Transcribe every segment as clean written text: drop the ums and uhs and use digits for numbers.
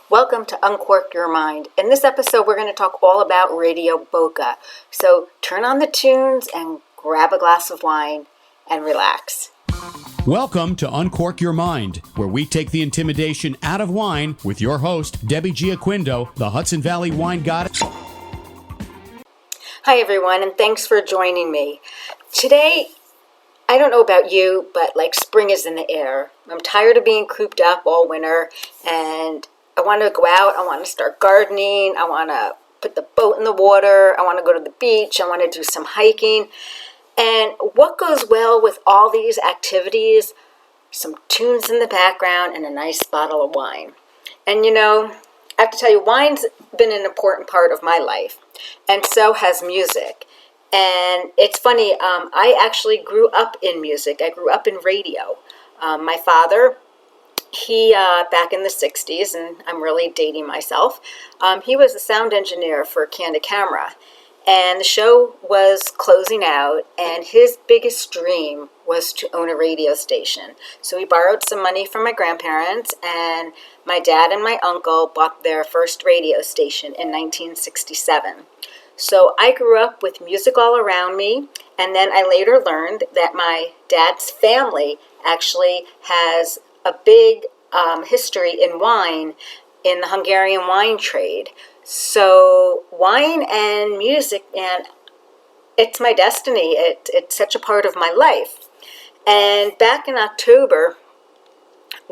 Welcome to Uncork Your Mind. In this episode, we're going to talk all about Radio Boka. So turn on the tunes and grab a glass of wine and relax. Welcome to Uncork Your Mind, where we take the intimidation out of wine with your host, Debbie Giaquindo, the Hudson Valley wine goddess. Hi, everyone, and thanks for joining me. Today, I don't know about you, but spring is in the air. I'm tired of being cooped up all winter, and I want to go out. I want to start gardening. I want to put the boat in the water. I want to go to the beach. I want to do some hiking. And what goes well with all these activities? Some tunes in the background and a nice bottle of wine. And I have to tell you, wine's been an important part of my life, and so has music. And it's funny, I actually grew up in music. I grew up in radio. My father, he, back in the 60s, and I'm really dating myself, he was a sound engineer for Candid Camera. And the show was closing out, and his biggest dream was to own a radio station. So he borrowed some money from my grandparents, and my dad and my uncle bought their first radio station in 1967. So I grew up with music all around me, and then I later learned that my dad's family actually has a big history in wine, in the Hungarian wine trade. So wine and music, and it's my destiny. It's such a part of my life. And back in October,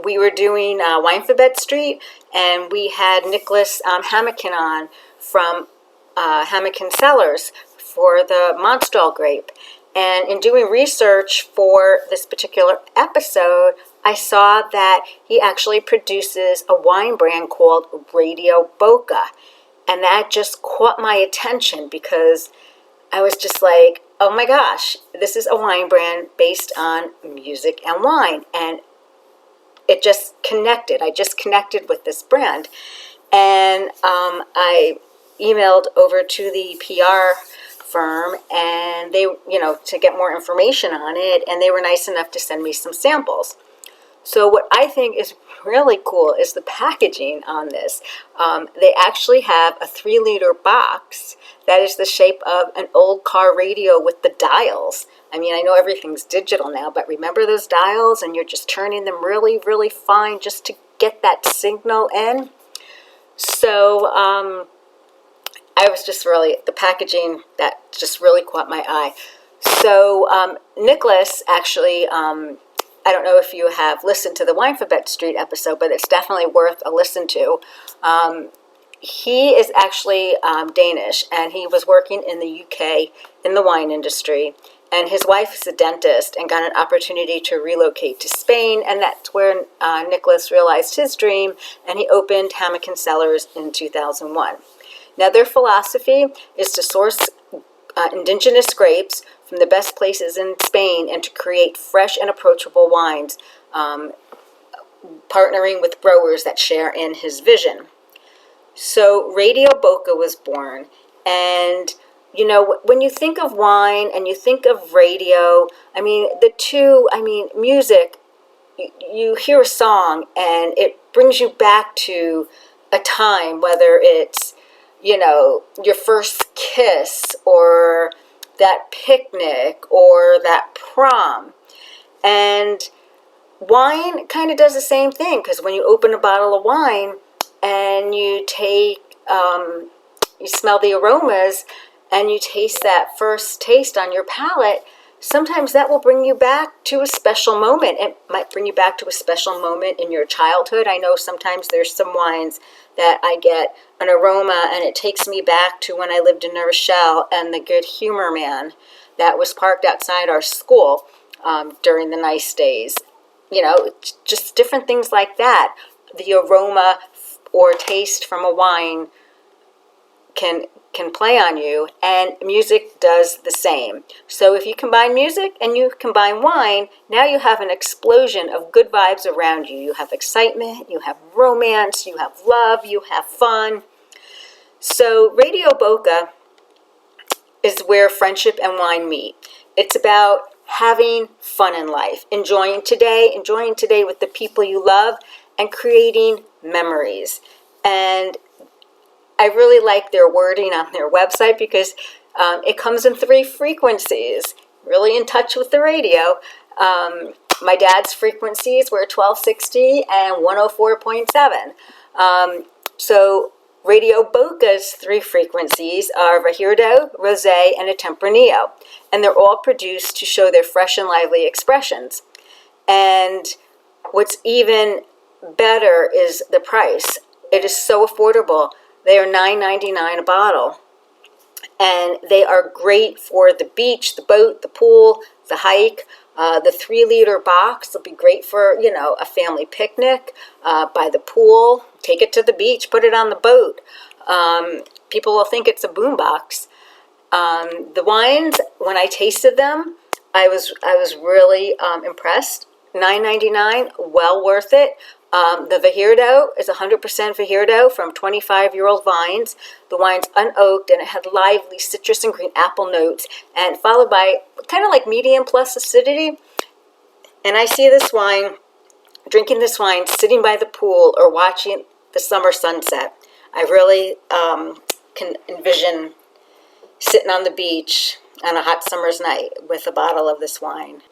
we were doing Winephabet Street, and we had Nicholas Hammeken on from Hammeken Cellars for the Monastrell grape. And in doing research for this particular episode, I saw that he actually produces a wine brand called Radio Boka. And that just caught my attention because I was just like, oh my gosh, this is a wine brand based on music and wine. And it just connected. I just connected with this brand. And I emailed over to the PR firm, and they, to get more information on it, and they were nice enough to send me some samples. So what I think is really cool is the packaging on this. They actually have a 3-liter box that is the shape of an old car radio with the dials. I mean, I know everything's digital now, but remember those dials, and you're just turning them really, really fine just to get that signal in. So I was just really, the packaging, that just really caught my eye. So Nicholas actually, I don't know if you have listened to the Winephabet Street episode, but it's definitely worth a listen to. He is actually Danish, and he was working in the UK in the wine industry. And his wife is a dentist and got an opportunity to relocate to Spain, and that's where Nicholas realized his dream, and he opened Hammeken Cellars in 2001. Now, their philosophy is to source indigenous grapes from the best places in Spain and to create fresh and approachable wines, partnering with growers that share in his vision. So Radio Boka was born, and when you think of wine and you think of radio, music, you hear a song and it brings you back to a time, whether it's your first kiss, or that picnic, or that prom. And wine kind of does the same thing, because when you open a bottle of wine and you take, you smell the aromas and you taste that first taste on your palate, sometimes that will bring you back to a special moment. It might bring you back to a special moment in your childhood. I know sometimes there's some wines that I get an aroma and it takes me back to when I lived in New Rochelle and the Good Humor Man that was parked outside our school during the nice days. Just different things like that. The aroma or taste from a wine can play on you, and music does the same. So if you combine music and you combine wine, now you have an explosion of good vibes around you. You have excitement, you have romance, you have love, you have fun. So Radio Boka is where friendship and wine meet. It's about having fun in life, enjoying today with the people you love, and creating memories. And I really like their wording on their website because it comes in 3 frequencies, really in touch with the radio. My dad's frequencies were 1260 and 104.7. So Radio Boka's 3 frequencies are Vahirdo, Rosé, and a Tempranillo. And they're all produced to show their fresh and lively expressions. And what's even better is the price. It is so affordable. They are $9.99 a bottle. And they are great for the beach, the boat, the pool, the hike. The 3-liter box will be great for, a family picnic, by the pool. Take it to the beach, put it on the boat. People will think it's a boombox. The wines, when I tasted them, I was really impressed. $9.99, well worth it. The Vahirdo is 100% Vahirdo from 25-year-old vines. The wine's unoaked, and it had lively citrus and green apple notes, and followed by kind of like medium plus acidity. And I see this wine, drinking this wine, sitting by the pool or watching the summer sunset. I really can envision sitting on the beach on a hot summer's night with a bottle of this wine.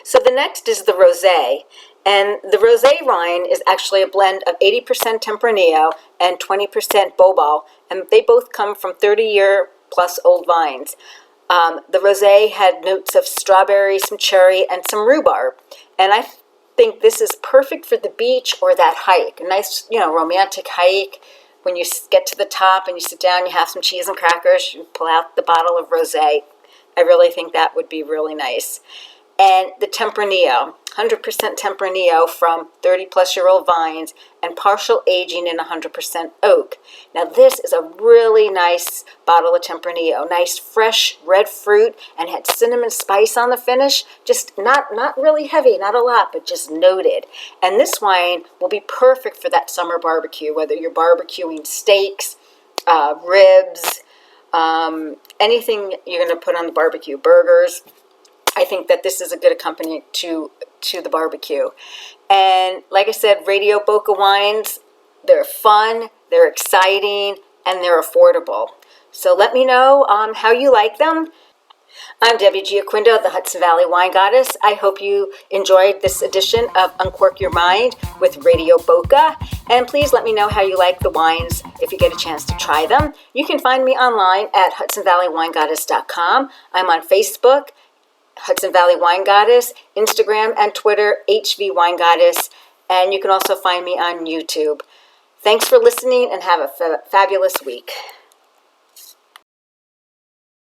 So the next is the Rosé. And the Rosé wine is actually a blend of 80% Tempranillo and 20% Bobal, and they both come from 30-year-plus old vines. The Rosé had notes of strawberry, some cherry, and some rhubarb. And I think this is perfect for the beach or that hike. A nice, romantic hike. When you get to the top and you sit down, you have some cheese and crackers, you pull out the bottle of Rosé. I really think that would be really nice. And the Tempranillo, 100% Tempranillo from 30-plus-year-old vines and partial aging in 100% oak. Now this is a really nice bottle of Tempranillo, nice fresh red fruit, and had cinnamon spice on the finish. Just not really heavy, not a lot, but just noted. And this wine will be perfect for that summer barbecue, whether you're barbecuing steaks, ribs, anything you're going to put on the barbecue, burgers. I think that this is a good accompaniment to the barbecue. And like I said, Radio Boka wines, they're fun, they're exciting, and they're affordable. So let me know how you like them. I'm Debbie Giaquindo, the Hudson Valley Wine Goddess. I hope you enjoyed this edition of Uncork Your Mind with Radio Boka. And please let me know how you like the wines if you get a chance to try them. You can find me online at HudsonValleyWineGoddess.com. I'm on Facebook, Hudson Valley Wine Goddess, Instagram and Twitter, HV Wine Goddess, and you can also find me on YouTube. Thanks for listening and have a fabulous week.